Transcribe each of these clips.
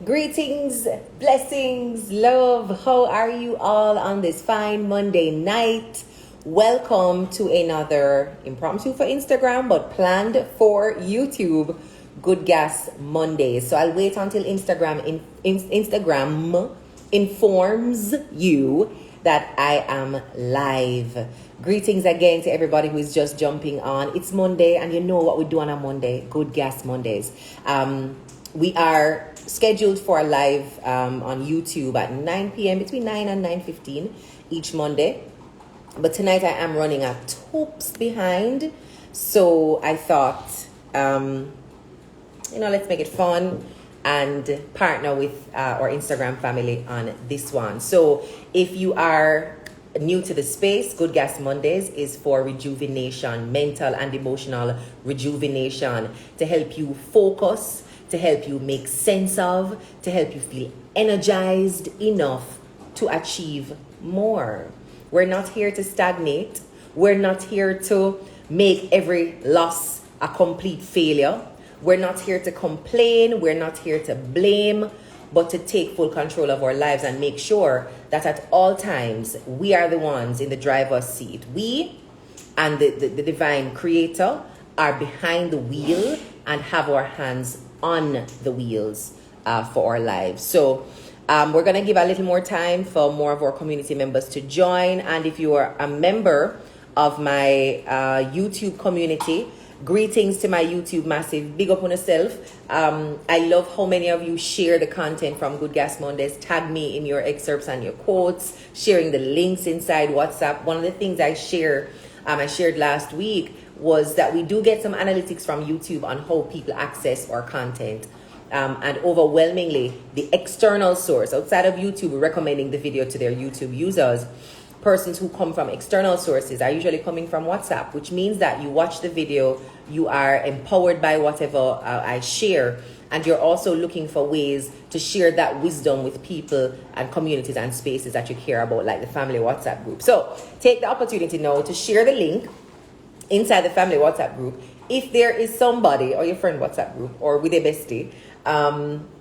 Greetings, blessings, love. How are you all on this fine Monday night? Welcome to another impromptu for Instagram, but planned for YouTube Good Gas Mondays. So I'll wait until Instagram informs you that I am live. Greetings again to everybody who is just jumping on. It's Monday, and you know what we do on a Monday, Good Gas Mondays. We are scheduled for a live on YouTube at 9 p.m. between 9 and 9:15 each Monday. But tonight I am running a tops behind. So I thought, let's make it fun and partner with our Instagram family on this one. So if you are new to the space, Good Gas Mondays is for rejuvenation, mental and emotional rejuvenation, to help you focus, to help you make sense of, to help you feel energized enough to achieve more. We're not here to stagnate. We're not here to make every loss a complete failure. We're not here to complain. We're not here to blame, but to take full control of our lives and make sure that at all times we are the ones in the driver's seat. We and the divine creator are behind the wheel and have our hands on the wheels for our lives. So we're going to give a little more time for more of our community members to join. And if you are a member of my YouTube community, greetings to my YouTube massive. Big up on yourself. I love how many of you share the content from Good Gas Mondays. Tag me in your excerpts and your quotes, sharing the links inside WhatsApp. One of the things I shared last week was that we do get some analytics from YouTube on how people access our content. And overwhelmingly, the external source outside of YouTube recommending the video to their YouTube users, persons who come from external sources are usually coming from WhatsApp, which means that you watch the video, you are empowered by whatever I share, and you're also looking for ways to share that wisdom with people and communities and spaces that you care about, like the family WhatsApp group. So take the opportunity now to share the link inside the family WhatsApp group. If there is somebody, or your friend WhatsApp group, or with a bestie,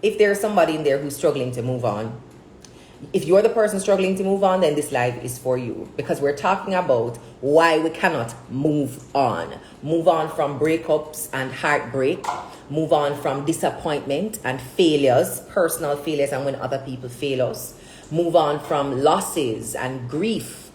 if there's somebody in there who's struggling to move on, if you're the person struggling to move on, then this live is for you, because we're talking about why we cannot move on. Move on from breakups and heartbreak. Move on from disappointment and failures, personal failures, and when other people fail us. Move on from losses and grief.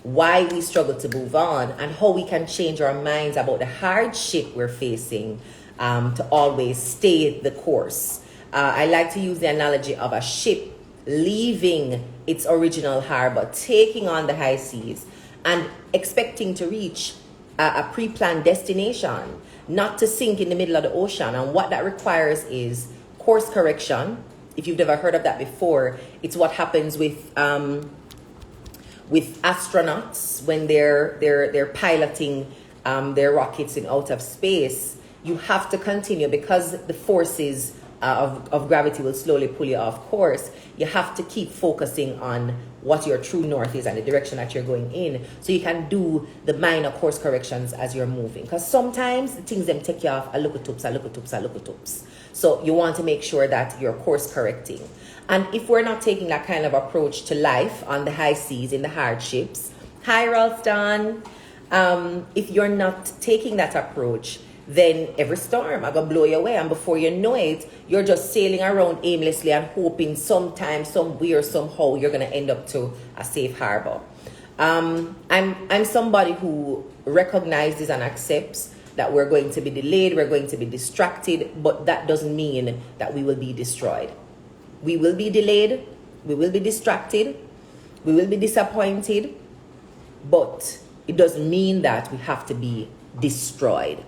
Why we struggle to move on, and how we can change our minds about the hardship we're facing to always stay the course. I like to use the analogy of a ship leaving its original harbor, taking on the high seas, and expecting to reach a pre-planned destination, not to sink in the middle of the ocean. And what that requires is course correction. If you've never heard of that before, it's what happens with astronauts when they're piloting their rockets in out of space. You have to continue, because the forces of gravity will slowly pull you off course. You have to keep focusing on what your true north is and the direction that you're going in, so you can do the minor course corrections as you're moving. Because sometimes the things them take you off a little toops. So you want to make sure that you're course correcting. And if we're not taking that kind of approach to life on the high seas, in the hardships, hi Ralston, if you're not taking that approach, then every storm are going to blow you away. And before you know it, you're just sailing around aimlessly and hoping sometime, somewhere, somehow, you're going to end up to a safe harbor. I'm somebody who recognizes and accepts that we're going to be delayed, we're going to be distracted, but that doesn't mean that we will be destroyed. We will be delayed, we will be distracted, we will be disappointed, but it doesn't mean that we have to be destroyed.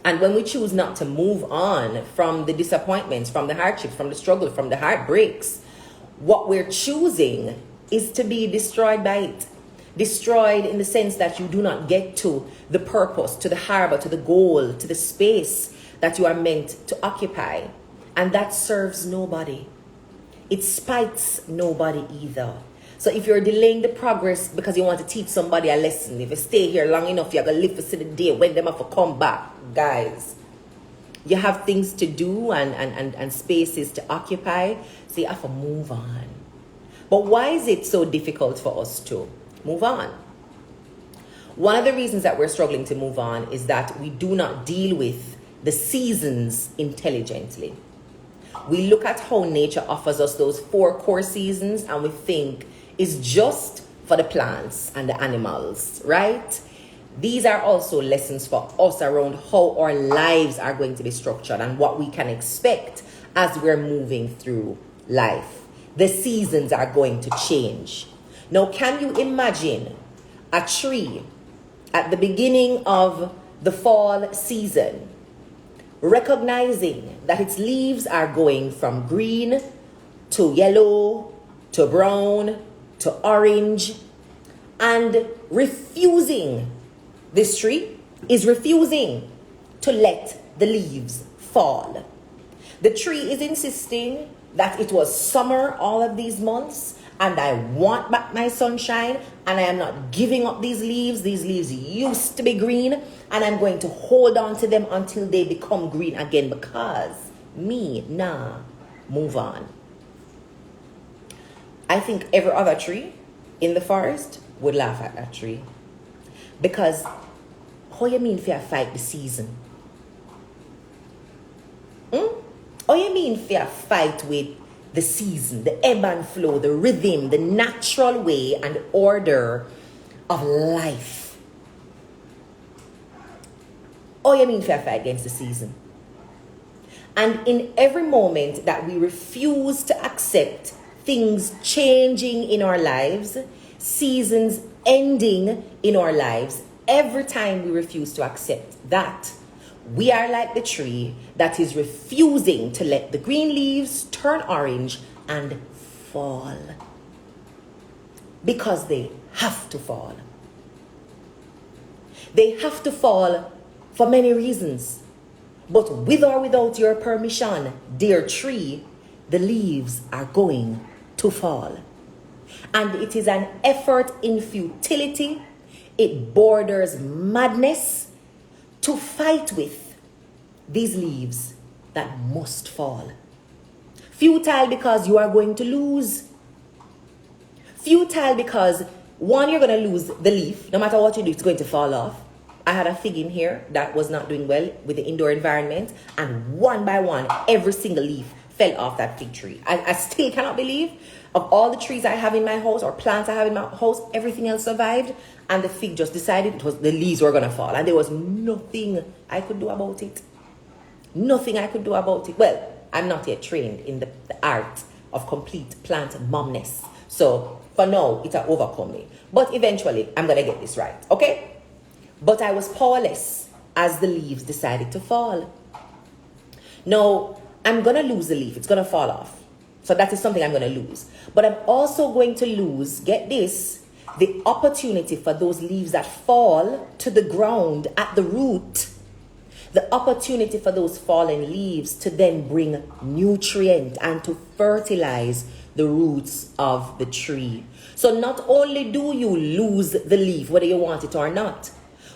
And when we choose not to move on from the disappointments, from the hardships, from the struggle, from the heartbreaks, what we're choosing is to be destroyed by it. Destroyed in the sense that you do not get to the purpose, to the harbor, to the goal, to the space that you are meant to occupy. And that serves nobody. It spites nobody either. So if you're delaying the progress because you want to teach somebody a lesson, if you stay here long enough, you're going to live to see the day when them have to come back. Guys, You have things to do and spaces to occupy, so you have to move on. But why is it so difficult for us to move on? One of the reasons that we're struggling to move on is that we do not deal with the seasons intelligently. We look at how nature offers us those 4 core seasons and we think it's just for the plants and the animals, right? These are also lessons for us around how our lives are going to be structured and what we can expect as we're moving through life. The seasons are going to change. Now, can you imagine a tree at the beginning of the fall season, recognizing that its leaves are going from green to yellow to brown to orange, and refusing, this tree is refusing to let the leaves fall. The tree is insisting that it was summer all of these months and I want back my sunshine and I am not giving up these leaves. These leaves used to be green and I'm going to hold on to them until they become green again because move on. I think every other tree in the forest would laugh at that tree. Because how you mean if you fight the season? How you mean if you fight with the season, the ebb and flow, the rhythm, the natural way and order of life? How you mean if you fight against the season? And in every moment that we refuse to accept things changing in our lives, seasons ending in our lives, every time we refuse to accept that, we are like the tree that is refusing to let the green leaves turn orange and fall. Because they have to fall. They have to fall for many reasons. But with or without your permission, dear tree, the leaves are going to fall. And it is an effort in futility. It borders madness to fight with these leaves that must fall. Futile because you are going to lose. Futile because, one, you're going to lose the leaf. No matter what you do, it's going to fall off. I had a fig in here that was not doing well with the indoor environment, and one by one, every single leaf fell off that fig tree. I still cannot believe, of all the trees I have in my house or plants I have in my house, everything else survived, and the fig just decided the leaves were going to fall, and there was nothing I could do about it. Nothing I could do about it. Well, I'm not yet trained in the art of complete plant momness. So for now, it'll overcome me. But eventually, I'm going to get this right. Okay? But I was powerless as the leaves decided to fall. Now, I'm going to lose the leaf. It's going to fall off. So that is something I'm going to lose. But I'm also going to lose, get this, the opportunity for those leaves that fall to the ground at the root. The opportunity for those fallen leaves to then bring nutrient and to fertilize the roots of the tree. So not only do you lose the leaf, whether you want it or not,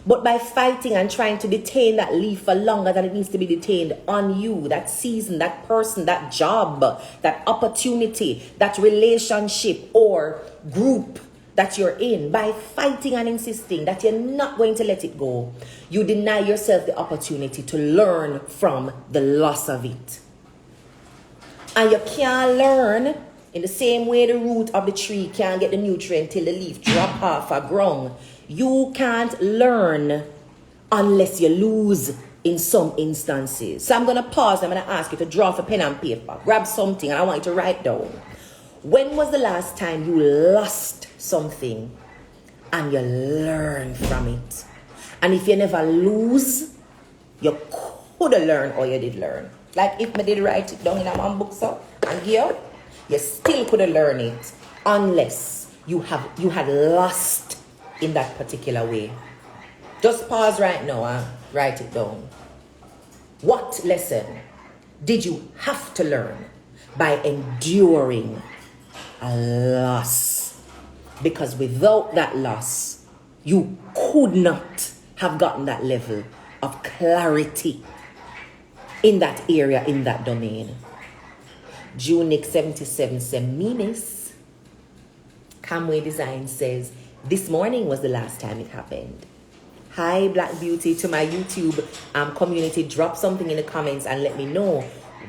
but by fighting and trying to detain that leaf for longer than it needs to be detained on you, that season, that person, that job, that opportunity, that relationship or group that you're in, by fighting and insisting that you're not going to let it go, you deny yourself the opportunity to learn from the loss of it. And you can't learn in the same way the root of the tree can't get the nutrient till the leaf drop off a ground. You can't learn unless you lose in some instances. So I'm going to pause. I'm going to ask you to draw off a pen and paper. Grab something and I want you to write down. When was the last time you lost something and you learned from it? And if you never lose, you could have learned or you did learn. Like if I did write it down in a book and here, you still could have learned it unless you had lost in that particular way. Just pause right now and write it down. What lesson did you have to learn by enduring a loss? Because without that loss, you could not have gotten that level of clarity in that area, in that domain. Junic 77 says, Minis. Camway Design says, this morning was the last time it happened. Hi, Black Beauty. To my YouTube community, drop something in the comments and let me know,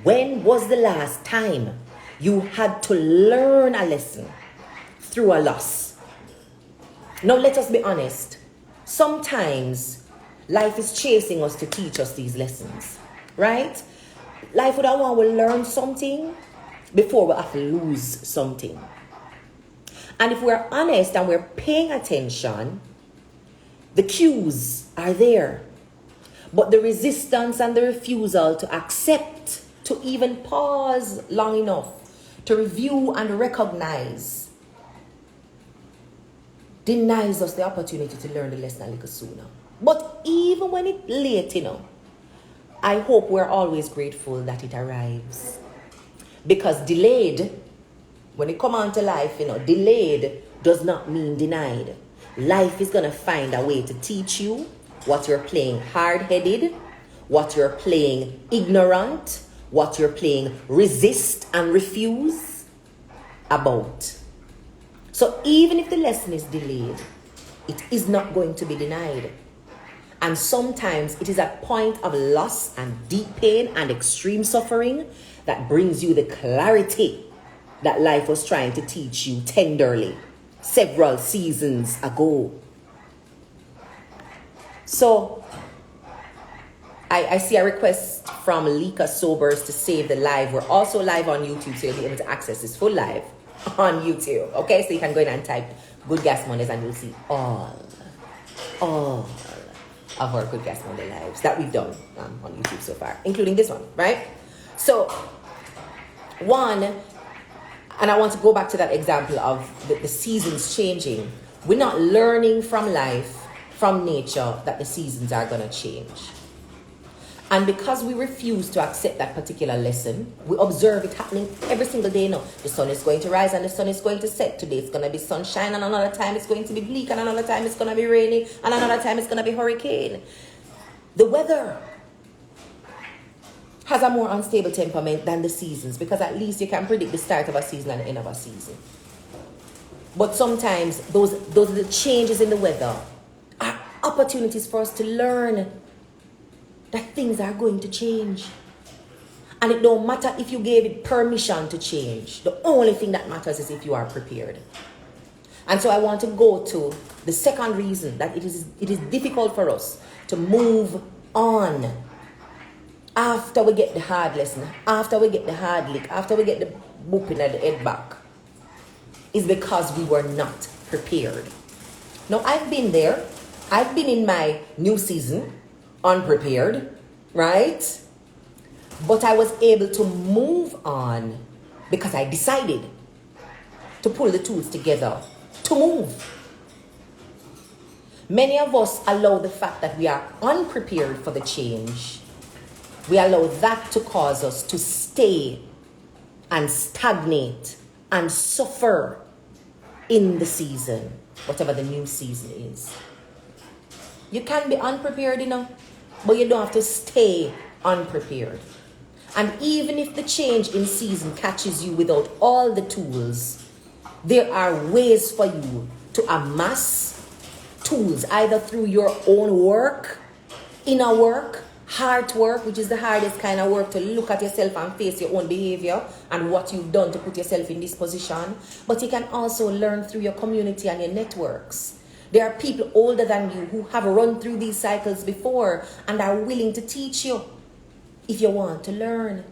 when was the last time you had to learn a lesson through a loss? Now, let us be honest. Sometimes life is chasing us to teach us these lessons, right? Life would want to learn something before we have to lose something. And if we're honest and we're paying attention, the cues are there. But the resistance and the refusal to accept, to even pause long enough, to review and recognize, denies us the opportunity to learn the lesson a little sooner. But even when it's late, I hope we're always grateful that it arrives. Because delayed, when it comes on to life, delayed does not mean denied. Life is going to find a way to teach you what you're playing hard-headed, what you're playing ignorant, what you're playing resist and refuse about. So even if the lesson is delayed, it is not going to be denied. And sometimes it is a point of loss and deep pain and extreme suffering that brings you the clarity that life was trying to teach you tenderly several seasons ago. So I see a request from Lika Sobers to save the live. We're also live on YouTube, so you'll be able to access this full live on YouTube. Okay, so you can go in and type Good Gas Mondays and you'll see all of our Good Gas Monday lives that we've done on YouTube so far, including this one, right? So one, and I want to go back to that example of the seasons changing. We're not learning from life, from nature, that the seasons are going to change. And because we refuse to accept that particular lesson, we observe it happening every single day now. The sun is going to rise and the sun is going to set. Today it's going to be sunshine, and another time it's going to be bleak, and another time it's going to be rainy, and another time it's going to be hurricane. The weather has a more unstable temperament than the seasons, because at least you can predict the start of a season and the end of a season. But sometimes those are the changes in the weather are opportunities for us to learn that things are going to change. And it don't matter if you gave it permission to change. The only thing that matters is if you are prepared. And so I want to go to the second reason that it is difficult for us to move on after we get the hard lesson, after we get the hard lick, after we get the whooping at the head back, is because we were not prepared. Now, I've been there. I've been in my new season unprepared, right? But I was able to move on because I decided to pull the tools together to move. Many of us allow the fact that we are unprepared for the change. We allow that to cause us to stay and stagnate and suffer in the season, whatever the new season is. You can be unprepared, but you don't have to stay unprepared. And even if the change in season catches you without all the tools, there are ways for you to amass tools, either through your own work, inner work, heart work, which is the hardest kind of work, to look at yourself and face your own behavior and what you've done to put yourself in this position. But you can also learn through your community and your networks. There are people older than you who have run through these cycles before and are willing to teach you if you want to learn.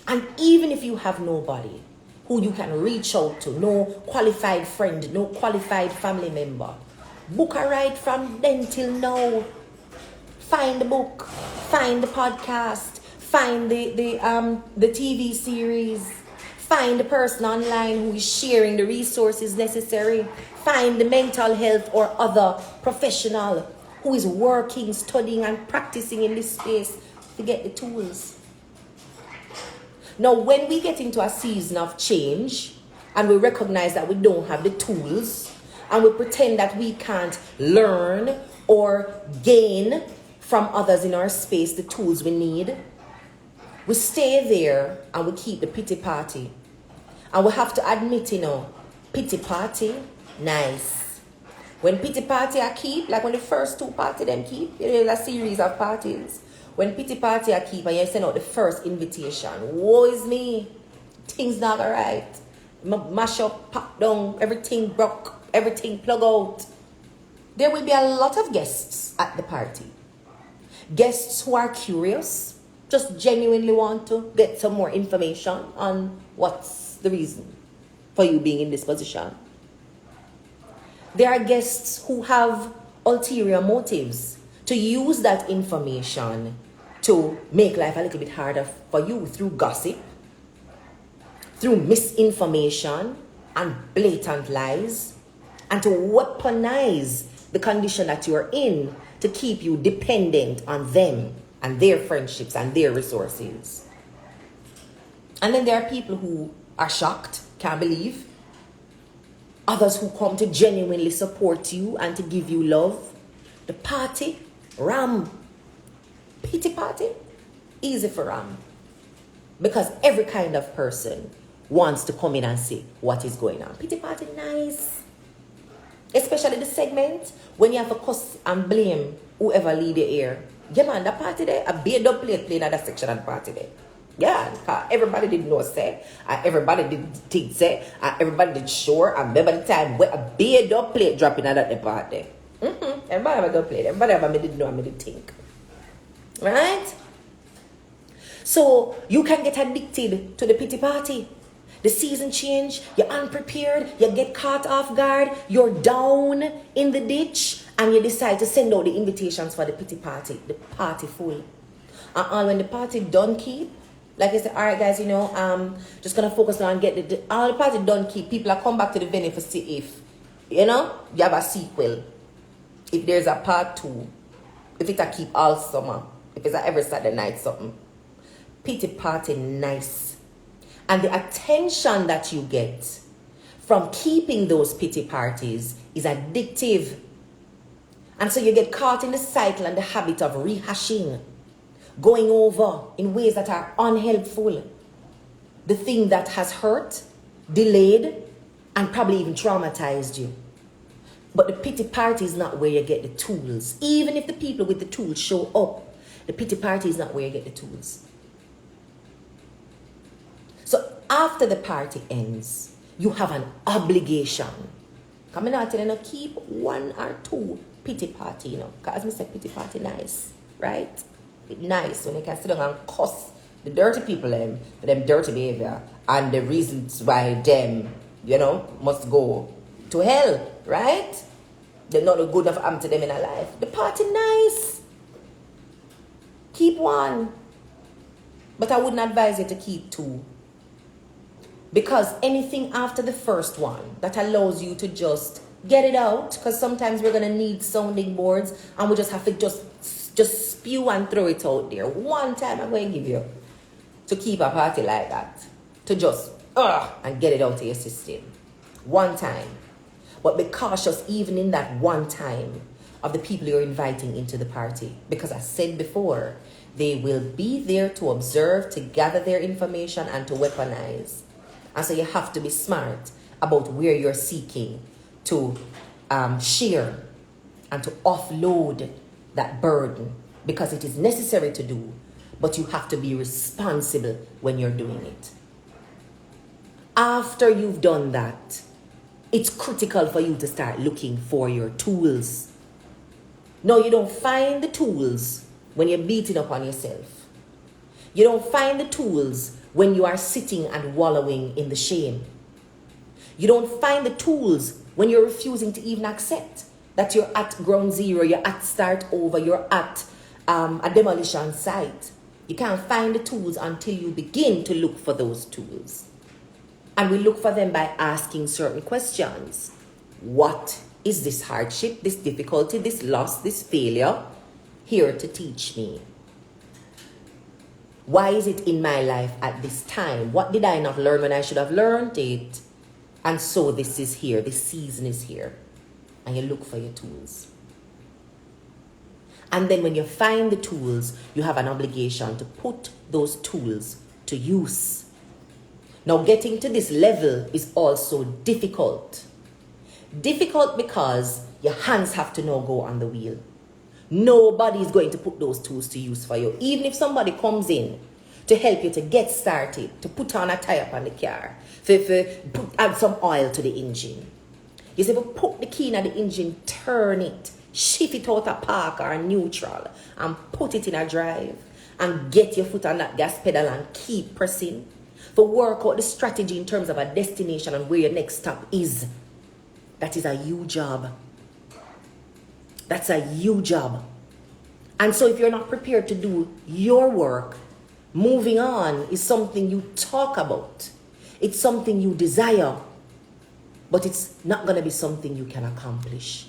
And even if you have nobody who you can reach out to, no qualified friend, no qualified family member, book a ride from then till now. Find the book, find the podcast, find the TV series, find the person online who is sharing the resources necessary, find the mental health or other professional who is working, studying and practicing in this space to get the tools. Now, when we get into a season of change and we recognize that we don't have the tools and we pretend that we can't learn or gain from others in our space the tools we need. We stay there and we keep the pity party. And we have to admit, pity party, nice. When pity party I keep, like when the first two party them keep, a series of parties. When pity party I keep and you send out the first invitation, woe is me, things not alright. Mash up, pack down, everything broke, everything plug out. There will be a lot of guests at the party. Guests who are curious, just genuinely want to get some more information on what's the reason for you being in this position. There are guests who have ulterior motives to use that information to make life a little bit harder for you through gossip, through misinformation and blatant lies, and to weaponize the condition that you are in to keep you dependent on them and their friendships and their resources. And then there are people who are shocked, can't believe. Others who come to genuinely support you and to give you love. The party, ram. Pity party, easy for ram. Because every kind of person wants to come in and see what is going on. Pity party, nice. Especially the segment when you have to cuss and blame whoever lead the air. Yeah man, that party there, a beard up plate playing at that section of the party there. Yeah, because everybody did know say, and everybody did think say, and everybody did sure, and remember the time where a beard up plate dropping at the party. Everybody have a good plate, everybody have a did know, I did think. Right? So you can get addicted to the pity party. The season change, you're unprepared, you get caught off guard, you're down in the ditch, and you decide to send out the invitations for the pity party, the party full. And when the party done keep, like I said, all right guys, just gonna focus on get all the party done keep, people are come back to the venue for see if, you have a sequel. If there's a part 2, if it's a keep all summer, if it's a every Saturday night something. Pity party nice. And the attention that you get from keeping those pity parties is addictive. And so you get caught in the cycle and the habit of rehashing, going over in ways that are unhelpful. The thing that has hurt, delayed, and probably even traumatized you. But the pity party is not where you get the tools. Even if the people with the tools show up, the pity party is not where you get the tools. So after the party ends, you have an obligation. Coming out and keep 1 or 2 pity party, Because I say pity party nice, right? It's nice when you can sit down and cuss the dirty people for them dirty behavior and the reasons why them, must go to hell, right? They're not good enough to them in a life. The party nice. Keep 1. But I wouldn't advise you to keep 2. Because anything after the first one that allows you to just get it out, because sometimes we're going to need sounding boards and we just have to just spew and throw it out there. One time I'm going to give you to keep a party like that. To just, and get it out of your system. One time. But be cautious even in that one time of the people you're inviting into the party. Because I said before, they will be there to observe, to gather their information and to weaponize. And so you have to be smart about where you're seeking to share and to offload that burden, because it is necessary to do, but you have to be responsible when you're doing it. After you've done that, it's critical for you to start looking for your tools. No, you don't find the tools when you're beating up on yourself. You don't find the tools when you are sitting and wallowing in the shame. You don't find the tools when you're refusing to even accept that you're at ground zero, you're at start over, you're at a demolition site. You can't find the tools until you begin to look for those tools. And we look for them by asking certain questions. What is this hardship, this difficulty, this loss, this failure here to teach me? Why is it in my life at this time? What did I not learn when I should have learned it? And so this is here. This season is here. And you look for your tools. And then when you find the tools, you have an obligation to put those tools to use. Now, getting to this level is also difficult. Difficult because your hands have to now go on the wheel. Nobody is going to put those tools to use for you. Even if somebody comes in to help you to get started, to put on a tire on the car, add some oil to the engine. You say, but put the key in the engine, turn it, shift it out of park or neutral, and put it in a drive, and get your foot on that gas pedal and keep pressing. For work out the strategy in terms of a destination and where your next stop is. That is a you job. That's a you job. And so if you're not prepared to do your work, moving on is something you talk about. It's something you desire. But it's not going to be something you can accomplish.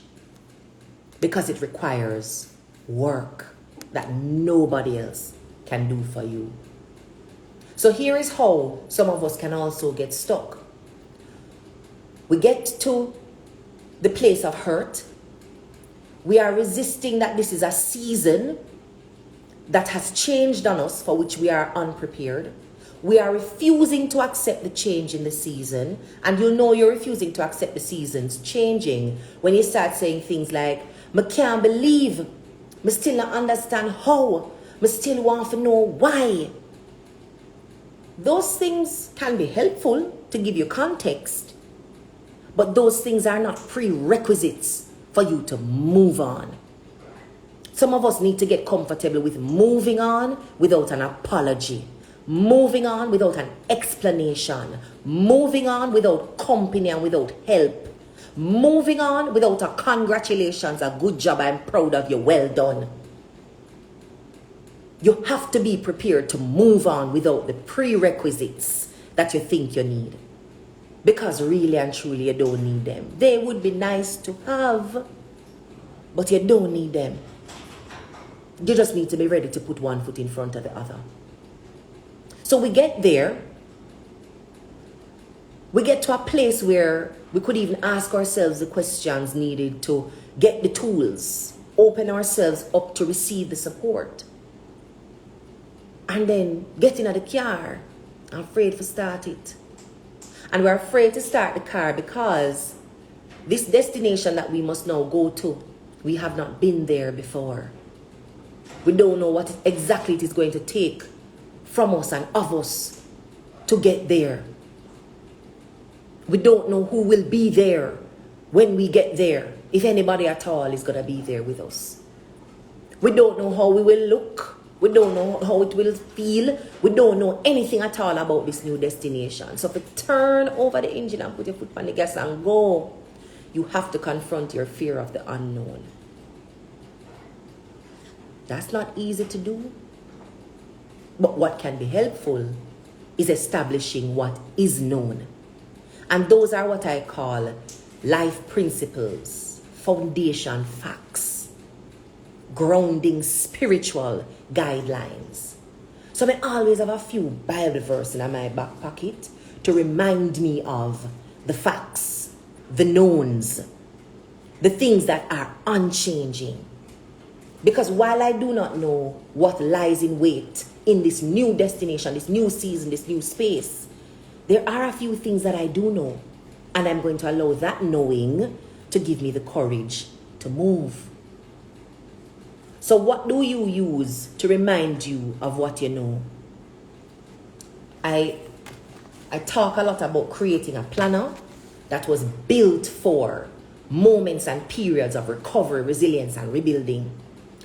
Because it requires work that nobody else can do for you. So here is how some of us can also get stuck. We get to the place of hurt. We are resisting that this is a season that has changed on us for which we are unprepared. We are refusing to accept the change in the season. And you know you're refusing to accept the seasons changing when you start saying things like, I can't believe, I still don't understand how, I still want to know why. Those things can be helpful to give you context, but those things are not prerequisites for you to move on. Some of us need to get comfortable with moving on without an apology, moving on without an explanation, moving on without company and without help, moving on without a congratulations, a good job, I'm proud of you, well done. You have to be prepared to move on without the prerequisites that you think you need. Because really and truly you don't need them. They would be nice to have, but you don't need them. You just need to be ready to put one foot in front of the other. So we get there. We get to a place where we could even ask ourselves the questions needed to get the tools, open ourselves up to receive the support. And then get in the car. I'm afraid to start it. And we're afraid to start the car because this destination that we must now go to, we have not been there before. We don't know what exactly it is going to take from us and of us to get there. We don't know who will be there when we get there, if anybody at all is going to be there with us. We don't know how we will look. We don't know how it will feel. We don't know anything at all about this new destination. So if you turn over the engine and put your foot on the gas and go, you have to confront your fear of the unknown. That's not easy to do. But what can be helpful is establishing what is known. And those are what I call life principles, foundation facts, grounding spiritual guidelines. So I always have a few Bible verses in my back pocket to remind me of the facts, the knowns, the things that are unchanging. Because while I do not know what lies in wait in this new destination, this new season, this new space, there are a few things that I do know. And I'm going to allow that knowing to give me the courage to move. So what do you use to remind you of what you know? I talk a lot about creating a planner that was built for moments and periods of recovery, resilience, and rebuilding.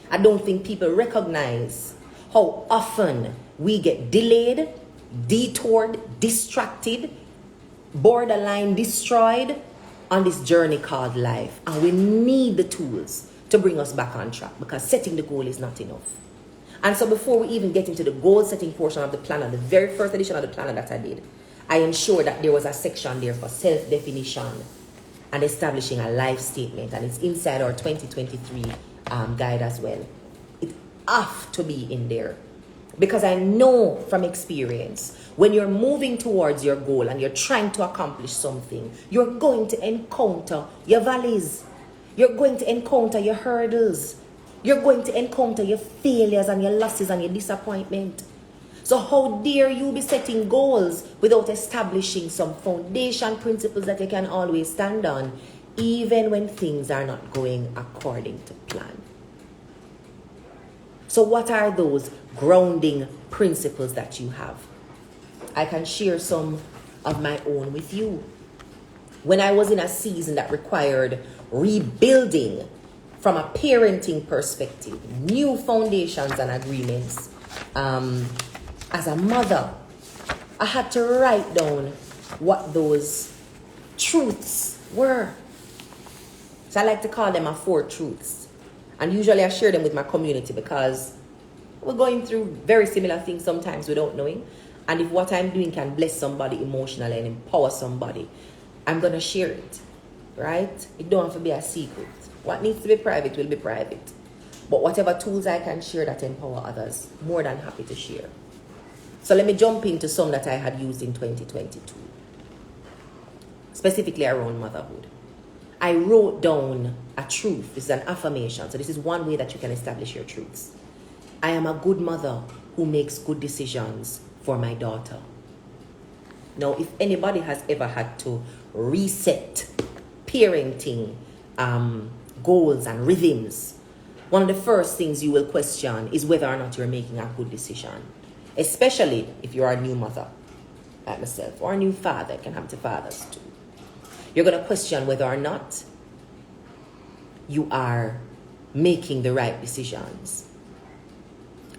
I don't think people recognize how often we get delayed, detoured, distracted, borderline destroyed on this journey called life. And we need the tools to bring us back on track, because setting the goal is not enough. And so before we even get into the goal setting portion of the planner, the very first edition of the planner that I did, I ensured that there was a section there for self-definition and establishing a life statement. And it's inside our 2023 guide as well. It has to be in there. Because I know from experience, when you're moving towards your goal and you're trying to accomplish something, you're going to encounter your valleys. You're going to encounter your hurdles. You're going to encounter your failures and your losses and your disappointment. So how dare you be setting goals without establishing some foundation principles that you can always stand on, even when things are not going according to plan? So what are those grounding principles that you have? I can share some of my own with you. When I was in a season that required rebuilding from a parenting perspective, new foundations and agreements, as a mother, I had to write down what those truths were. So I like to call them my 4 truths. And usually I share them with my community because we're going through very similar things sometimes without knowing. And if what I'm doing can bless somebody emotionally and empower somebody, I'm going to share it, right? It don't have to be a secret. What needs to be private will be private. But whatever tools I can share that empower others, more than happy to share. So let me jump into some that I had used in 2022, specifically around motherhood. I wrote down a truth. This is an affirmation. So this is one way that you can establish your truths. I am a good mother who makes good decisions for my daughter. Now, if anybody has ever had to reset parenting goals and rhythms, one of the first things you will question is whether or not you're making a good decision. Especially if you're a new mother, like myself, or a new father. It can happen to fathers too. You're going to question whether or not you are making the right decisions.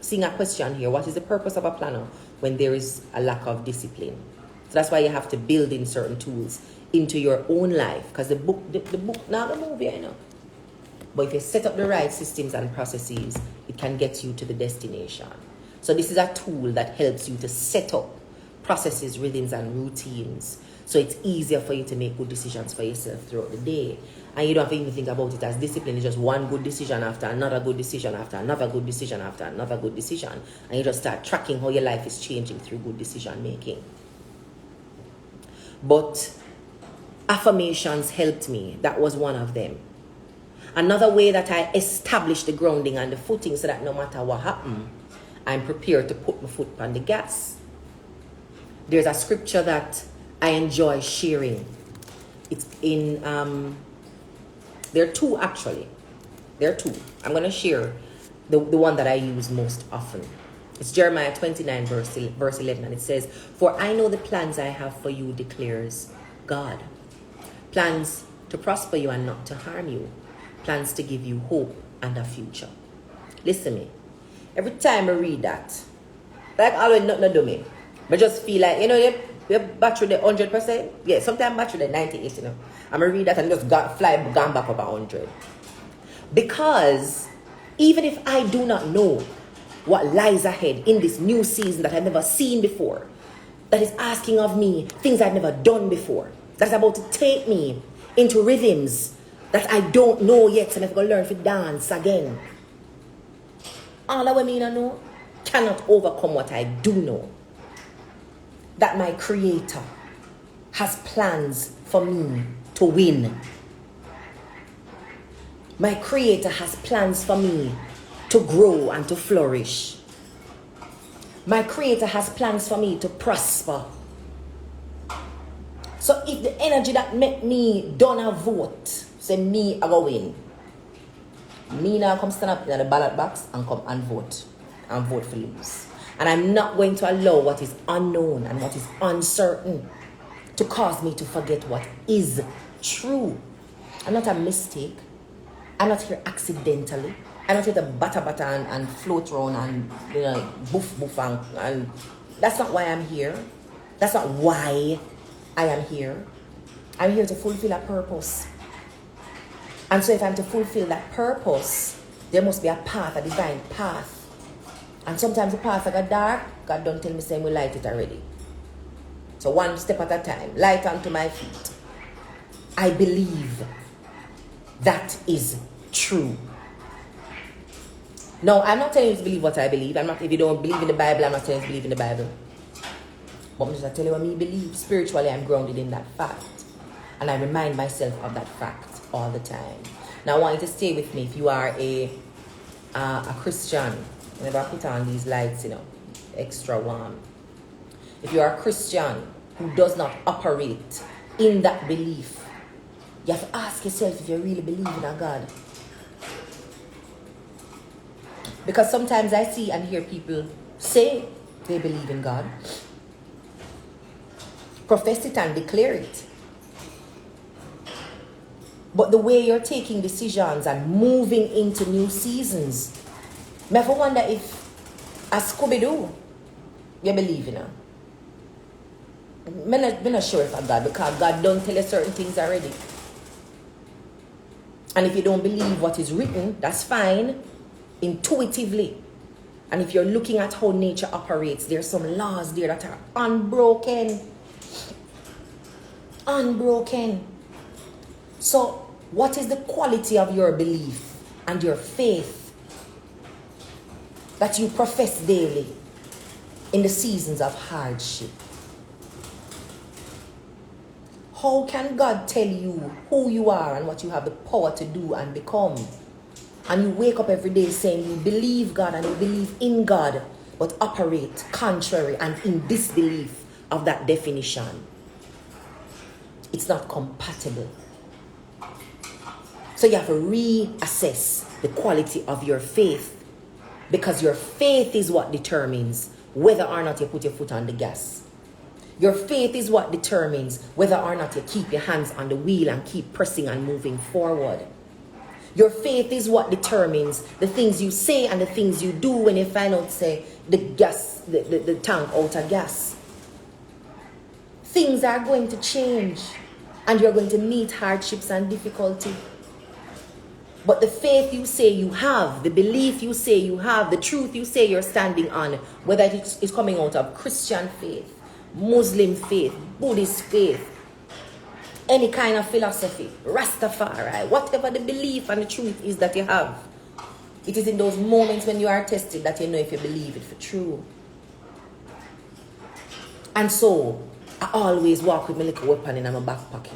Seeing a question here, what is the purpose of a planner when there is a lack of discipline? So that's why you have to build in certain tools into your own life. Because the book, not the movie, I know. But if you set up the right systems and processes, it can get you to the destination. So this is a tool that helps you to set up processes, rhythms, and routines. So it's easier for you to make good decisions for yourself throughout the day. And you don't have to even think about it as discipline. It's just one good decision after another good decision after another good decision after another good decision. And you just start tracking how your life is changing through good decision making. But affirmations helped me. That was one of them. Another way that I established the grounding and the footing so that no matter what happened, I'm prepared to put my foot on the gas. There's a scripture that I enjoy sharing. It's in, there are 2 actually. There are 2. I'm going to share the one that I use most often. It's Jeremiah 29 verse 11, and it says, "For I know the plans I have for you, declares God. Plans to prosper you and not to harm you. Plans to give you hope and a future." Listen to me. Every time I read that, like always nothing to do me. I just feel like, your battery the 100%. Yeah, sometimes battery the 98, I'm going to read that and just gone back up 100. Because even if I do not know what lies ahead in this new season that I've never seen before, that is asking of me things I've never done before, that's about to take me into rhythms that I don't know yet, so I'm going to learn to dance again. All that I know cannot overcome what I do know. That my Creator has plans for me to win. My Creator has plans for me to grow and to flourish. My Creator has plans for me to prosper. So if the energy that make me don't vote, say me I go win. Me now come stand up in the ballot box and come and vote for lose. And I'm not going to allow what is unknown and what is uncertain to cause me to forget what is true. I'm not a mistake. I'm not here accidentally. I'm not here to batter and float around and boof and that's not why I'm here. That's not why I am here. I'm here to fulfill a purpose. And so if I'm to fulfill that purpose, there must be a path, a divine path. And sometimes the path got dark. God don't tell me saying we light it already. So one step at a time, light onto my feet. I believe that is true. No, I'm not telling you to believe what I believe. If you don't believe in the Bible, I'm not telling you to believe in the Bible. But I'm just telling you what me believe. Spiritually, I'm grounded in that fact. And I remind myself of that fact all the time. Now I want you to stay with me if you are a a Christian, never put on these lights, extra warm. If you are a Christian who does not operate in that belief, you have to ask yourself if you really believe in a God. Because sometimes I see and hear people say they believe in God, profess it and declare it. But the way you're taking decisions and moving into new seasons, I ever wonder if, as Scooby-Doo, you believe in her. I'm not sure if I'm God, because God don't tell you certain things already. And if you don't believe what is written, that's fine, intuitively. And if you're looking at how nature operates, there's some laws there that are unbroken. Unbroken. So, what is the quality of your belief and your faith that you profess daily in the seasons of hardship? How can God tell you who you are and what you have the power to do and become? And you wake up every day saying you believe God and you believe in God, but operate contrary and in disbelief of that definition. It's not compatible. So you have to reassess the quality of your faith, because your faith is what determines whether or not you put your foot on the gas. Your faith is what determines whether or not you keep your hands on the wheel and keep pressing and moving forward. Your faith is what determines the things you say and the things you do when you find out, say, the tank out of gas. Things are going to change and you're going to meet hardships and difficulty. But the faith you say you have, the belief you say you have, the truth you say you're standing on, whether it's coming out of Christian faith, Muslim faith, Buddhist faith, any kind of philosophy, Rastafari, whatever the belief and the truth is that you have, it is in those moments when you are tested that you know if you believe it for true. And so, I always walk with my little weapon in my back pocket.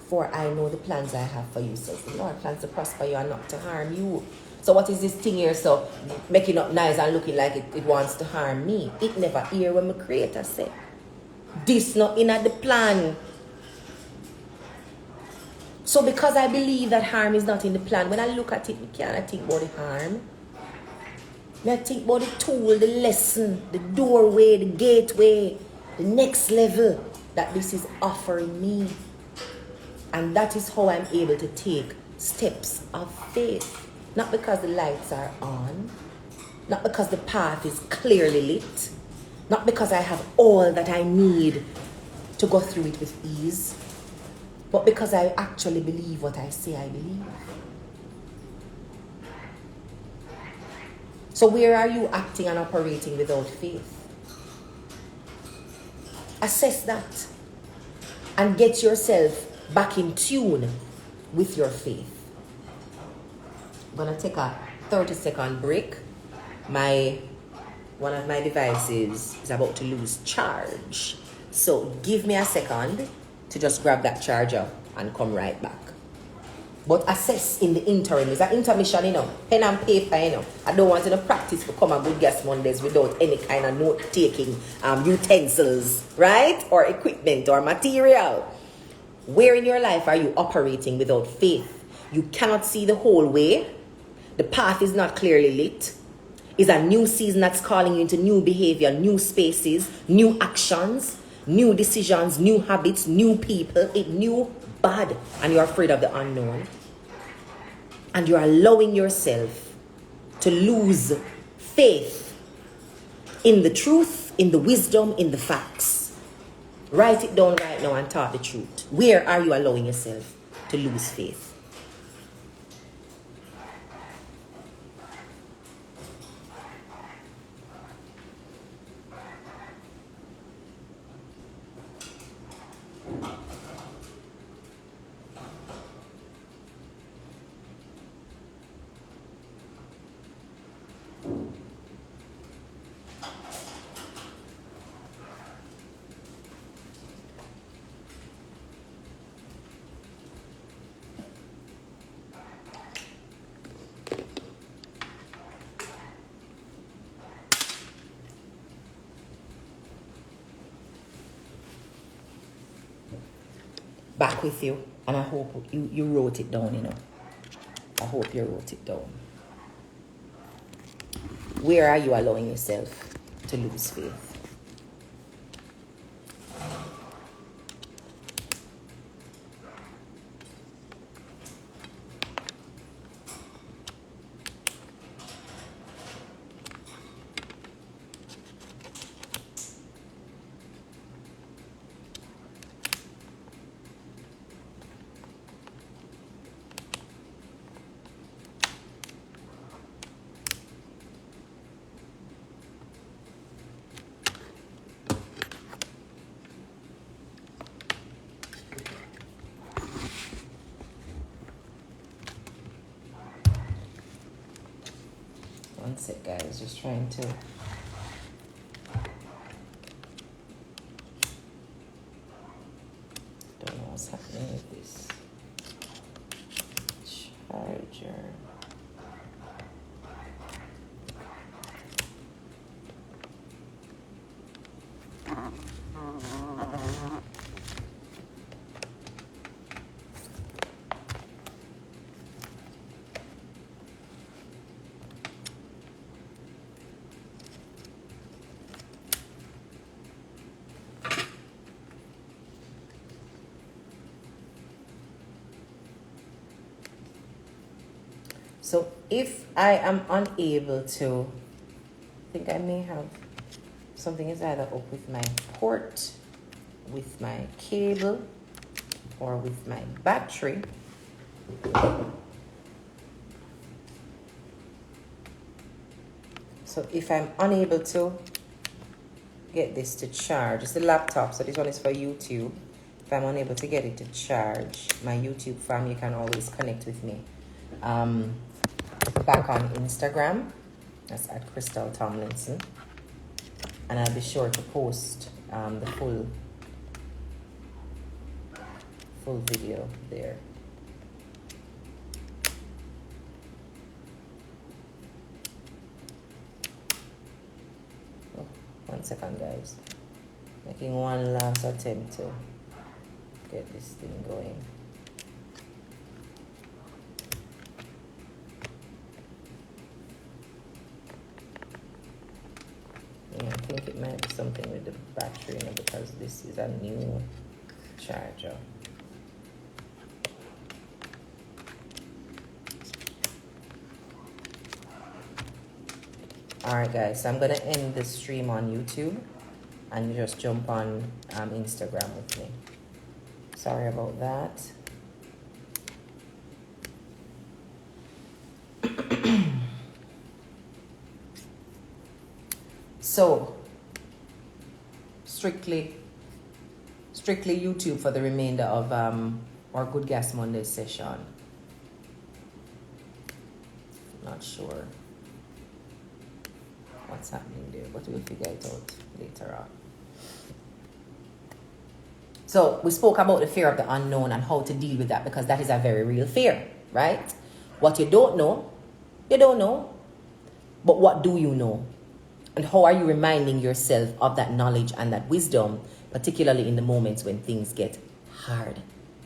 For I know the plans I have for you, says the Lord, plans to prosper you and not to harm you. So what is this thing here, so making up nice and looking like it wants to harm me? It never hear when my creator say, this not in at the plan. So because I believe that harm is not in the plan, when I look at it, I can't think about the harm. I think about the tool, the lesson, the doorway, the gateway, the next level that this is offering me. And that is how I'm able to take steps of faith. Not because the lights are on, not because the path is clearly lit, not because I have all that I need to go through it with ease, but because I actually believe what I say I believe. So where are you acting and operating without faith? Assess that and get yourself back in tune with your faith. I'm going to take a 30-second break. One of my devices is about to lose charge. So give me a second to just grab that charger and come right back. But assess in the interim. It's an intermission, pen and paper, I don't want to practice to come on Good Guest Mondays without any kind of note-taking utensils, right? Or equipment or material. Where in your life are you operating without faith? You cannot see the whole way. The path is not clearly lit. It's a new season that's calling you into new behavior, new spaces, new actions, new decisions, new habits, new people. It new bad, and you're afraid of the unknown. And you're allowing yourself to lose faith in the truth, in the wisdom, in the facts. Write it down right now and talk the truth. Where are you allowing yourself to lose faith? back with you. And I hope you wrote it down, you know. I hope you wrote it down. Where are you allowing yourself to lose faith? One sec, guys, just trying to. Don't know what's happening with this charger. So if I am unable to, I think I may have something is either up with my port, with my cable, or with my battery. So if I'm unable to get this to charge, it's the laptop, so this one is for YouTube. If I'm unable to get it to charge, my YouTube fam, you can always connect with me. Back on Instagram, that's at Krystal Tomlinson, and I'll be sure to post the full video there. Oh, 1 second, guys. Making one last attempt to get this thing going. I think it might be something with the battery, you know, because this is a new charger. Alright, guys, so I'm going to end the stream on YouTube and you just jump on Instagram with me. Sorry about that. So, strictly YouTube for the remainder of our Good Gas Monday session. Not sure what's happening there, but we'll figure it out later on. So, we spoke about the fear of the unknown and how to deal with that, because that is a very real fear, right? What you don't know, you don't know. But what do you know? And how are you reminding yourself of that knowledge and that wisdom, particularly in the moments when things get hard?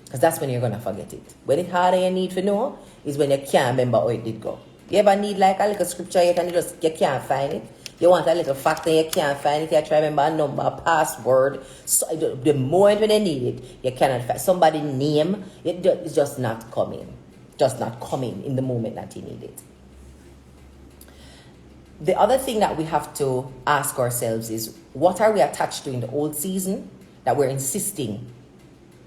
Because that's when you're going to forget it. When it's harder you need to know is when you can't remember how it did go. You ever need like a little scripture yet and you can't find it? You want a little fact and you can't find it. You try to remember a number, a password. So the moment when you need it, you cannot find somebody's name. It's just not coming. Just not coming in the moment that you need it. The other thing that we have to ask ourselves is, what are we attached to in the old season that we're insisting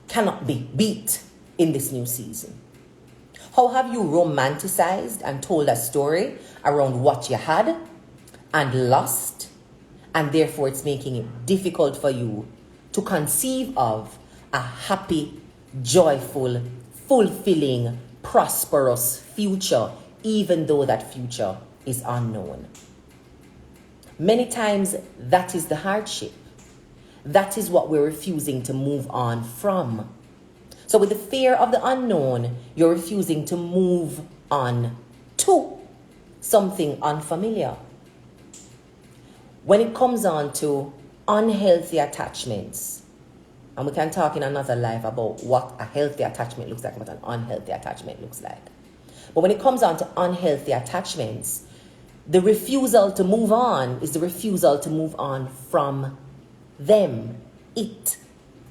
cannot be beat in this new season? How have you romanticized and told a story around what you had and lost, and therefore it's making it difficult for you to conceive of a happy, joyful, fulfilling, prosperous future, even though that future is unknown? Many times that is the hardship. That is what we're refusing to move on from. So with the fear of the unknown, you're refusing to move on to something unfamiliar. When it comes on to unhealthy attachments, And we can talk in another life about what a healthy attachment looks like and what an unhealthy attachment looks like. But when it comes down to unhealthy attachments, the refusal to move on is the refusal to move on from them, it,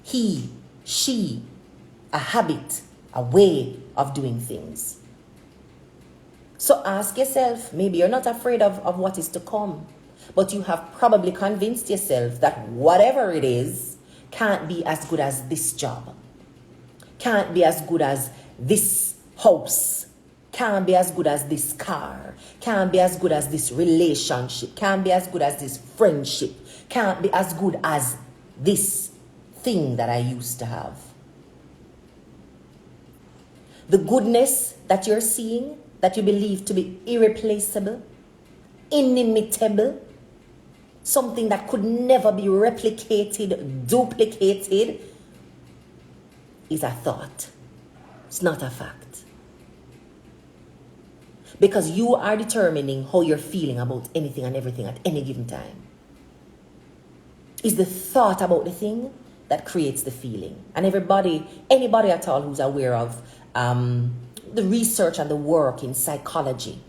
he, she, a habit, a way of doing things. So ask yourself, maybe you're not afraid of what is to come, but you have probably convinced yourself that whatever it is can't be as good as this job, can't be as good as this house, can't be as good as this car, can't be as good as this relationship, can't be as good as this friendship, can't be as good as this thing that I used to have. The goodness that you're seeing, that you believe to be irreplaceable, inimitable, something that could never be replicated, duplicated, is a thought. It's not a fact. Because you are determining how you're feeling about anything and everything at any given time. It's the thought about the thing that creates the feeling. And anybody at all who's aware of the research and the work in psychology,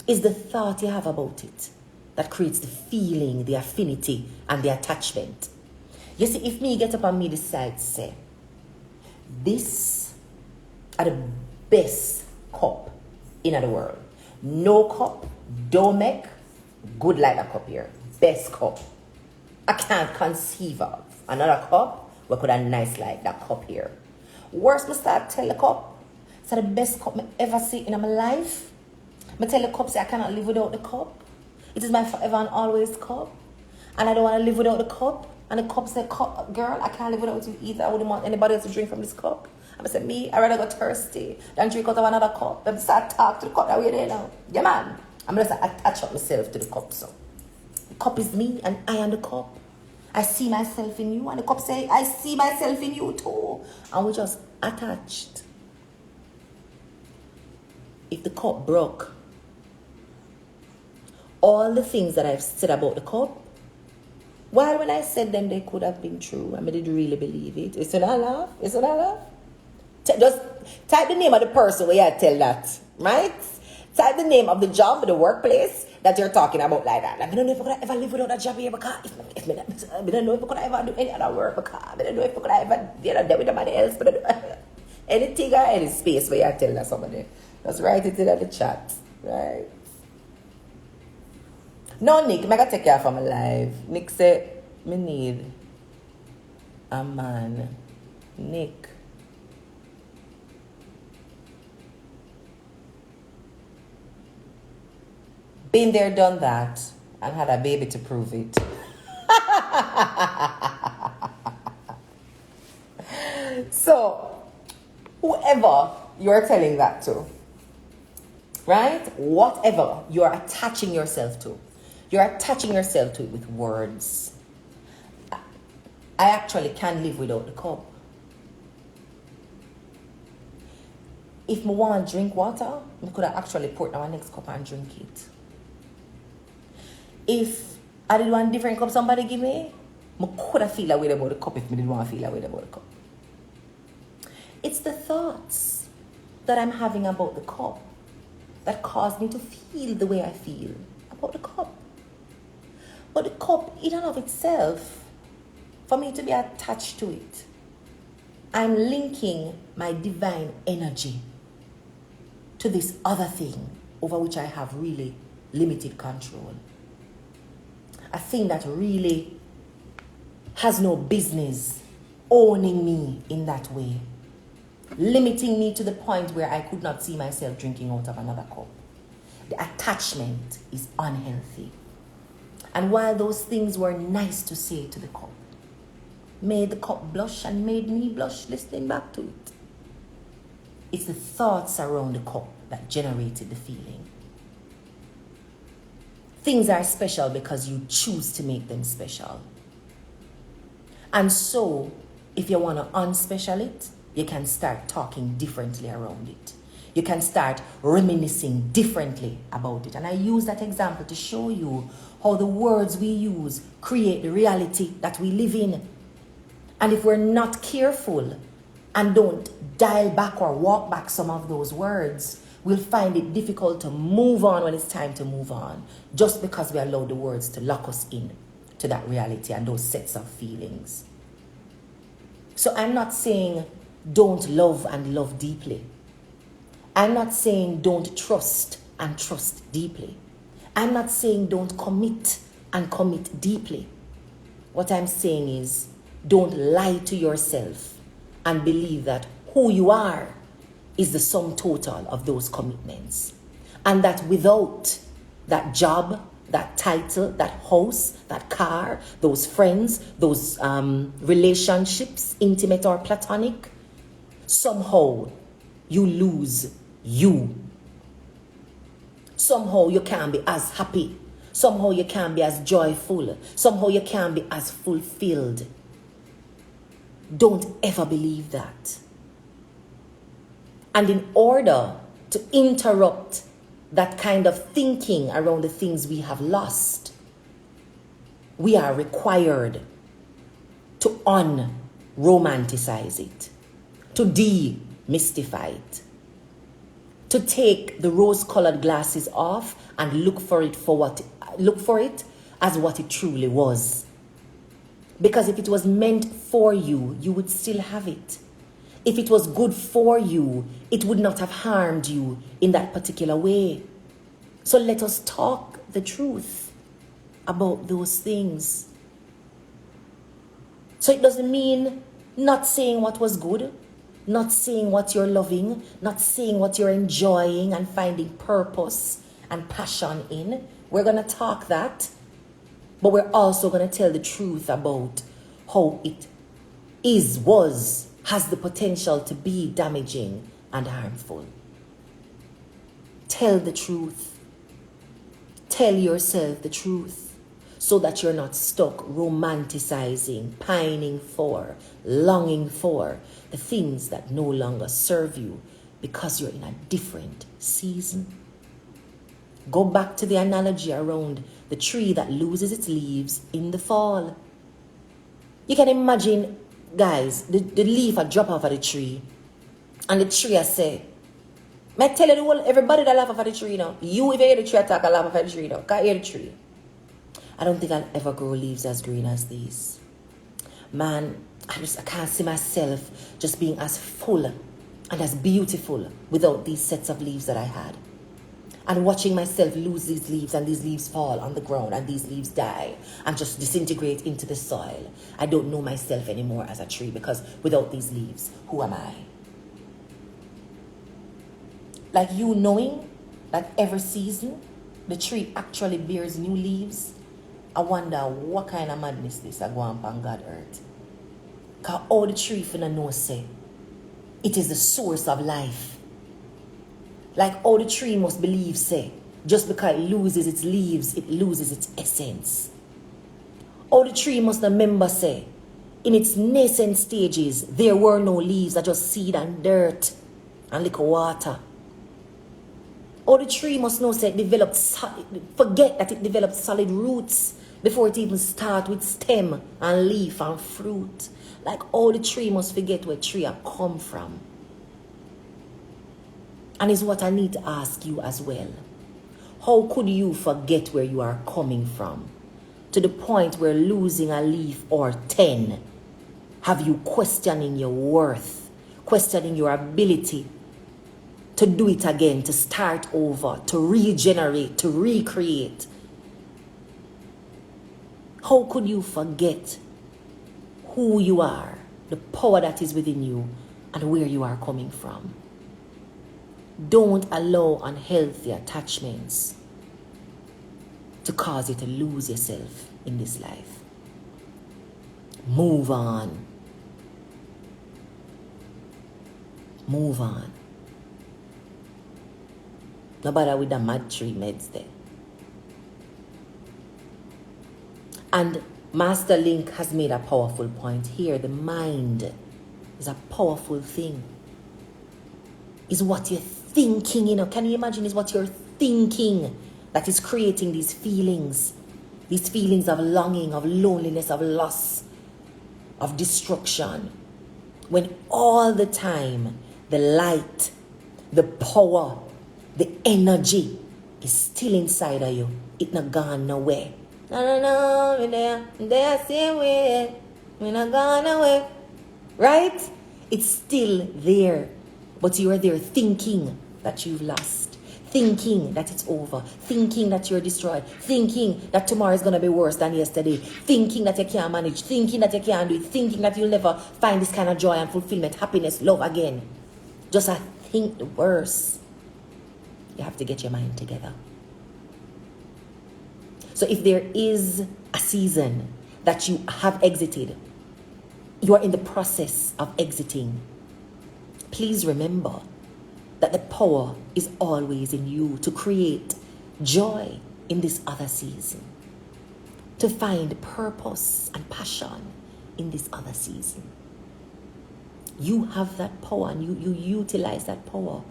is the thought you have about it that creates the feeling, the affinity, and the attachment. You see, if me get up and me decide to say, this are the best cup in the world. No cup, don't make good like that cup here. Best cup. I can't conceive of another cup we could have nice like that cup here. Worst, me start tell the cup, it's the best cup I ever see in my life. I tell the cup, say I cannot live without the cup. It is my forever and always cup. And I don't want to live without the cup. And the cup say, girl, I can't live without you either. I wouldn't want anybody else to drink from this cup. I said, I'd rather go thirsty than drink out of another cup. Then start talk to the cup that way there now. Yeah, man. I'm going to attach up myself to the cup. So the cup is me and I am the cup. I see myself in you. And the cup say, I see myself in you too. And we just attached. If the cup broke, all the things that I've said about the cup, while when I said them, they could have been true. I did really believe it. Is it not laugh? Is it not laugh? Just type the name of the person where you tell that, right? Type the name of the job, the workplace that you're talking about like that. I don't know if I could ever live without a job here because I don't know if I could ever do any other work because I don't know if I could ever deal with somebody else. But anything or any space where you tell that somebody, just write it in the chat, right? No, Nick, I gotta take care of my life. Nick said, me need a man. Nick. Been there, done that, and had a baby to prove it. So, whoever you're telling that to, right? Whatever you're attaching yourself to, you're attaching yourself to it with words. I actually can't live without the cup. If I want to drink water, I could have actually poured down my next cup and drink it. If I did want different cup somebody give me, I could have feel away about the cup if I didn't want to feel away about the cup. It's the thoughts that I'm having about the cup that cause me to feel the way I feel about the cup. But the cup, in and of itself, for me to be attached to it, I'm linking my divine energy to this other thing over which I have really limited control. A thing that really has no business owning me in that way, limiting me to the point where I could not see myself drinking out of another cup. The attachment is unhealthy. And while those things were nice to say to the cup, made the cup blush and made me blush listening back to it, it's the thoughts around the cup that generated the feeling. Things are special because you choose to make them special. And so, if you want to unspecial it, you can start talking differently around it. You can start reminiscing differently about it. And I use that example to show you how the words we use create the reality that we live in. And if we're not careful and don't dial back or walk back some of those words, we'll find it difficult to move on when it's time to move on, just because we allow the words to lock us in to that reality and those sets of feelings. So I'm not saying don't love and love deeply. I'm not saying don't trust and trust deeply. I'm not saying don't commit and commit deeply. What I'm saying is don't lie to yourself and believe that who you are is the sum total of those commitments. And that without that job, that title, that house, that car, those friends, those relationships, intimate or platonic, somehow you lose you. Somehow you can't be as happy. Somehow you can't be as joyful. Somehow you can't be as fulfilled. Don't ever believe that. And in order to interrupt that kind of thinking around the things we have lost, we are required to un-romanticize it, to demystify it, to take the rose-colored glasses off and look for it as what it truly was. Because if it was meant for you, you would still have it. If it was good for you, it would not have harmed you in that particular way. So let us talk the truth about those things. So it doesn't mean not saying what was good, not saying what you're loving, not saying what you're enjoying and finding purpose and passion in. We're going to talk that, but we're also going to tell the truth about how it has the potential to be damaging and harmful. Tell the truth. Tell yourself the truth so that you're not stuck romanticizing, pining for, longing for the things that no longer serve you because you're in a different season. Go back to the analogy around the tree that loses its leaves in the fall. You can imagine, guys, the leaf a drop off of the tree, and the tree I say, may I tell you everybody that laugh off of the tree now. You, if you hear the tree attack, I laugh off of the tree now. Can't hear the tree. I don't think I'll ever grow leaves as green as these. Man, I can't see myself just being as full and as beautiful without these sets of leaves that I had. And watching myself lose these leaves, and these leaves fall on the ground, and these leaves die and just disintegrate into the soil. I don't know myself anymore as a tree, because without these leaves, who am I? Like you knowing that every season the tree actually bears new leaves. I wonder what kind of madness this I go on God earth. Because all the tree finna know say it is the source of life. Like all the tree must believe say just because it loses its leaves, it loses its essence. All the tree must remember say in its nascent stages there were no leaves, that just seed and dirt and little water. All the tree must know say forget that it developed solid roots before it even start with stem and leaf and fruit. Like all the tree must forget where tree have come from. And is what I need to ask you as well. How could you forget where you are coming from to the point where losing a leaf or 10 have you questioning your worth, questioning your ability to do it again, to start over, to regenerate, to recreate? How could you forget who you are, the power that is within you, and where you are coming from? Don't allow unhealthy attachments to cause you to lose yourself in this life. Move on. Move on. No bother with the mad tree meds there. And Master Link has made a powerful point here. The mind is a powerful thing. Is what you're thinking, Can you imagine? Is what you're thinking that is creating these feelings of longing, of loneliness, of loss. of destruction, when all the time the light, the power, the energy is still inside of you. It not gone nowhere. No, there, same way. We not gone away. Right? It's still there. But you are there thinking that you've lost. Thinking that it's over. Thinking that you're destroyed. Thinking that tomorrow is going to be worse than yesterday. Thinking that you can't manage. Thinking that you can't do it. Thinking that you'll never find this kind of joy and fulfillment, happiness, love again. Just think the worst. You have to get your mind together. So if there is a season that you have exited, you are in the process of exiting, please remember that the power is always in you to create joy in this other season, to find purpose and passion in this other season. You have that power, and you utilize that power,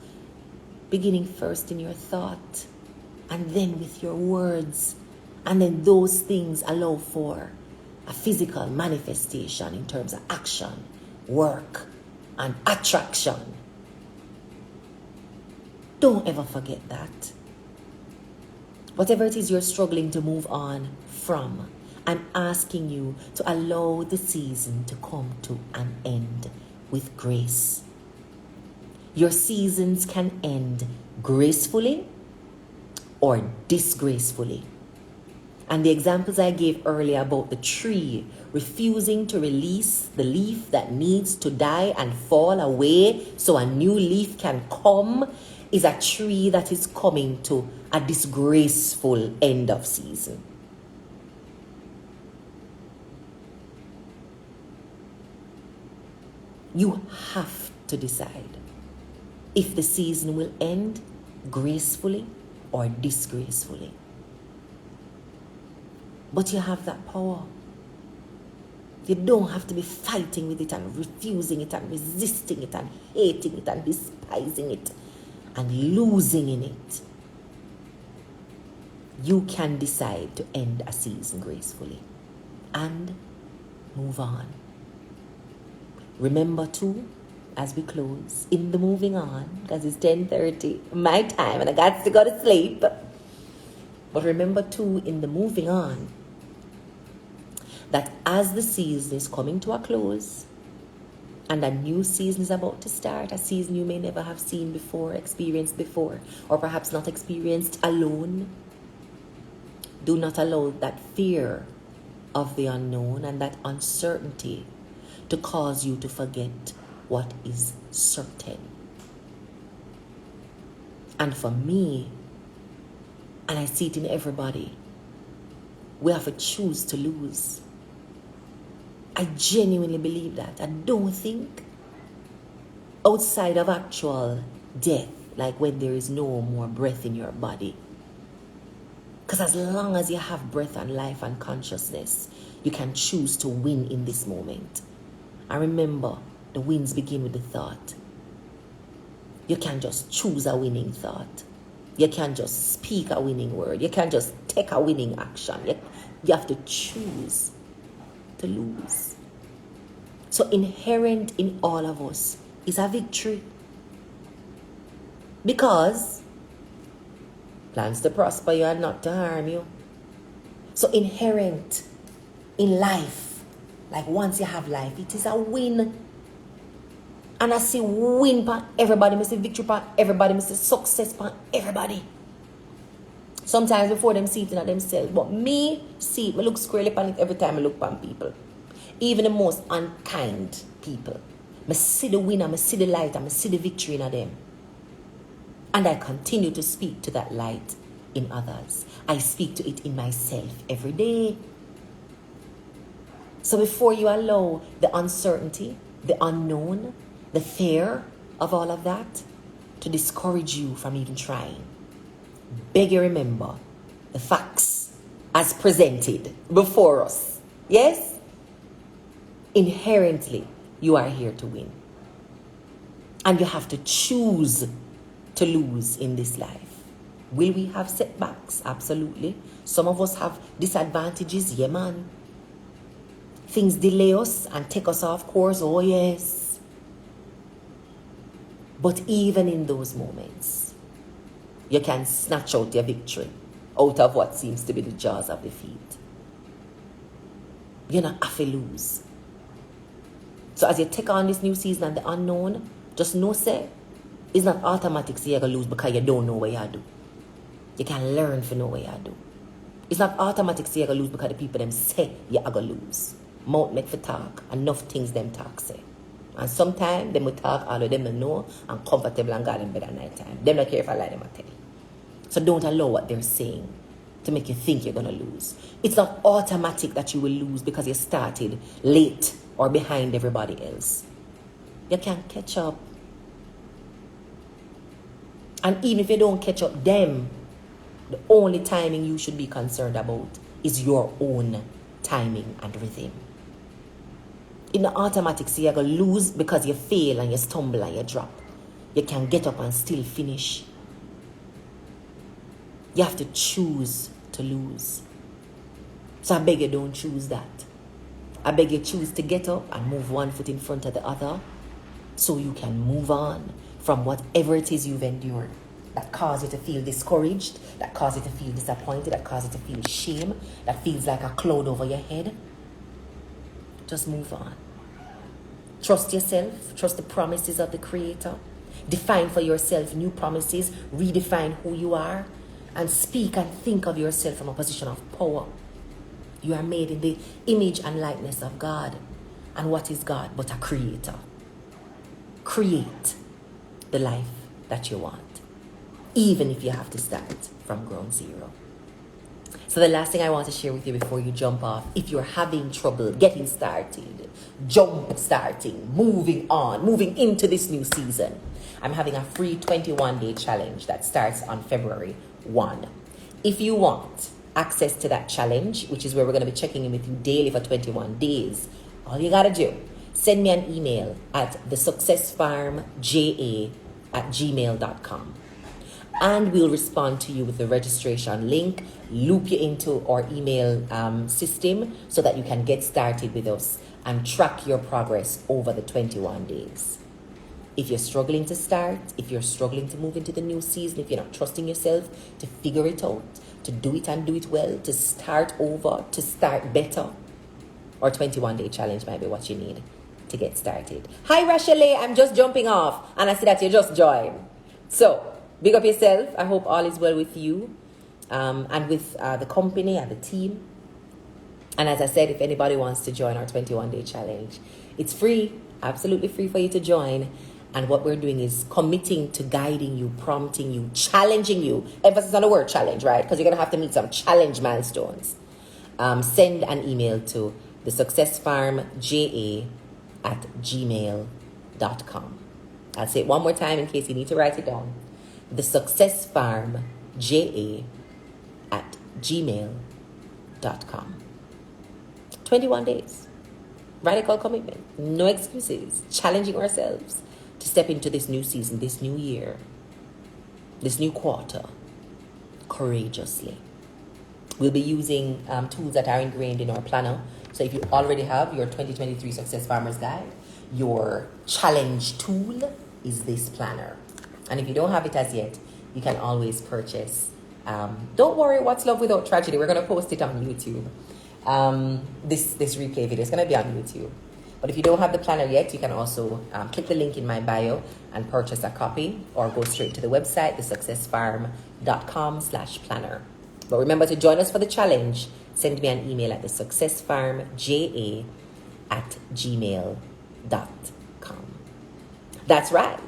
beginning first in your thought and then with your words, and then those things allow for a physical manifestation in terms of action, work, and attraction. Don't ever forget that. Whatever it is you're struggling to move on from, I'm asking you to allow the season to come to an end with grace. Your seasons can end gracefully or disgracefully. And the examples I gave earlier about the tree refusing to release the leaf that needs to die and fall away so a new leaf can come is a tree that is coming to a disgraceful end of season. You have to decide if the season will end gracefully or disgracefully. But you have that power. You don't have to be fighting with it and refusing it and resisting it and hating it and despising it and losing in it. You can decide to end a season gracefully and move on. Remember too, as we close, in the moving on, because it's 10:30 my time and I got to go to sleep. But remember too, in the moving on, that as the season is coming to a close and a new season is about to start, a season you may never have seen before, experienced before, or perhaps not experienced alone, do not allow that fear of the unknown and that uncertainty to cause you to forget what is certain. And for me, and I see it in everybody, we have to choose to lose. I genuinely believe that. I don't think outside of actual death, like when there is no more breath in your body. Because as long as you have breath and life and consciousness, you can choose to win in this moment. And remember, the wins begin with the thought. You can't just choose a winning thought. You can't just speak a winning word. You can't just take a winning action. You have to choose to lose. So inherent in all of us is a victory. Because plans to prosper you and not to harm you. So inherent in life, like once you have life, it is a win. And I see win for everybody. I see victory for everybody. I see success for everybody. Sometimes before them see it in themselves. But me see it. I look squarely upon it every time I look upon people. Even the most unkind people. I see the winner. I see the light. I see the victory in them. And I continue to speak to that light in others. I speak to it in myself every day. So before you allow the uncertainty, the unknown, the fear of all of that to discourage you from even trying, beg you remember the facts as presented before us. Yes? Inherently, you are here to win. And you have to choose to lose in this life. Will we have setbacks? Absolutely. Some of us have disadvantages. Yeah, man. things delay us and take us off course. Oh, yes. But even in those moments, you can snatch out your victory out of what seems to be the jaws of defeat. You're not have to lose. So as you take on this new season and the unknown, just know, say, it's not automatic say you're going to lose because you don't know what you do. You can learn to know what you do. It's not automatic say you're going to lose because the people them say you're going to lose. Mouth make for talk, enough things them talk say. And sometimes them will talk, all of them will know, and comfortable and got them better at night time. Them not care if I lie them I tell you. So don't allow what they're saying to make you think you're going to lose. It's not automatic that you will lose because you started late or behind everybody else. You can catch up. And even if you don't catch up them, the only timing you should be concerned about is your own timing and rhythm. In the automatic, say you're going to lose because you fail and you stumble and you drop. You can get up and still finish. You have to choose to lose. So I beg you, don't choose that. I beg you, choose to get up and move one foot in front of the other so you can move on from whatever it is you've endured that caused you to feel discouraged, that caused you to feel disappointed, that caused you to feel shame, that feels like a cloud over your head. Just move on. Trust yourself. Trust the promises of the Creator. Define for yourself new promises. Redefine who you are. And speak and think of yourself from a position of power. You are made in the image and likeness of God. And what is God but a creator? Create the life that you want, even if you have to start from ground zero. So the last thing I want to share with you before you jump off, if you're having trouble getting started, jump starting, moving on, moving into this new season, I'm having a free 21-day challenge that starts on February 1. If you want access to that challenge, which is where we're going to be checking in with you daily for 21 days, all you got to do, send me an email at thesuccessfarmja@gmail.com. And we'll respond to you with the registration link, loop you into our email system so that you can get started with us and track your progress over the 21 days. If you're struggling to start, if you're struggling to move into the new season, if you're not trusting yourself to figure it out, to do it and do it well, to start over, to start better, our 21-day challenge might be what you need to get started. Hi, Rachele, I'm just jumping off and I see that you just joined. So, big up yourself. I hope all is well with you and with the company and the team. And as I said, if anybody wants to join our 21-day challenge, it's free, absolutely free for you to join. And what we're doing is committing to guiding you, prompting you, challenging you. Emphasis on the word challenge, right? Because you're going to have to meet some challenge milestones. Send an email to thesuccessfarmja@gmail.com. I'll say it one more time in case you need to write it down. thesuccessfarmja@gmail.com. 21 days. Radical commitment. No excuses. Challenging ourselves to step into this new season, this new year, this new quarter, courageously. We'll be using tools that are ingrained in our planner. So if you already have your 2023 Success Farmers Guide, your challenge tool is this planner. And if you don't have it as yet, you can always purchase. Don't worry, What's Love Without Tragedy? We're going to post it on YouTube. This replay video is going to be on YouTube. But if you don't have the planner yet, you can also click the link in my bio and purchase a copy or go straight to the website, thesuccessfarm.com/planner. But remember to join us for the challenge. Send me an email at thesuccessfarmja@gmail.com. That's right.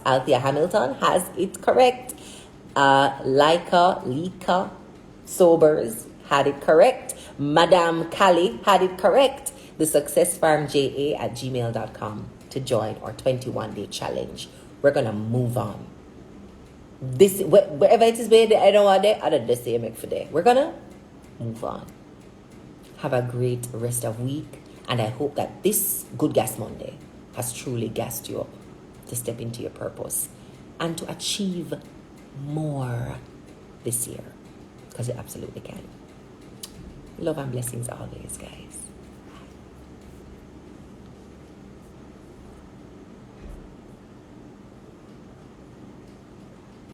Althea Hamilton has it correct. Lika Sobers had it correct. Madame Kali had it correct. thesuccessfarmja@gmail.com to join our 21-day challenge. We're going to move on. This wherever it is made, I don't want it. I don't just say make for day. We're going to move on. Have a great rest of week. And I hope that this Good Gas Monday has truly gassed you up to step into your purpose and to achieve more this year. Because you absolutely can. Love and blessings always, guys.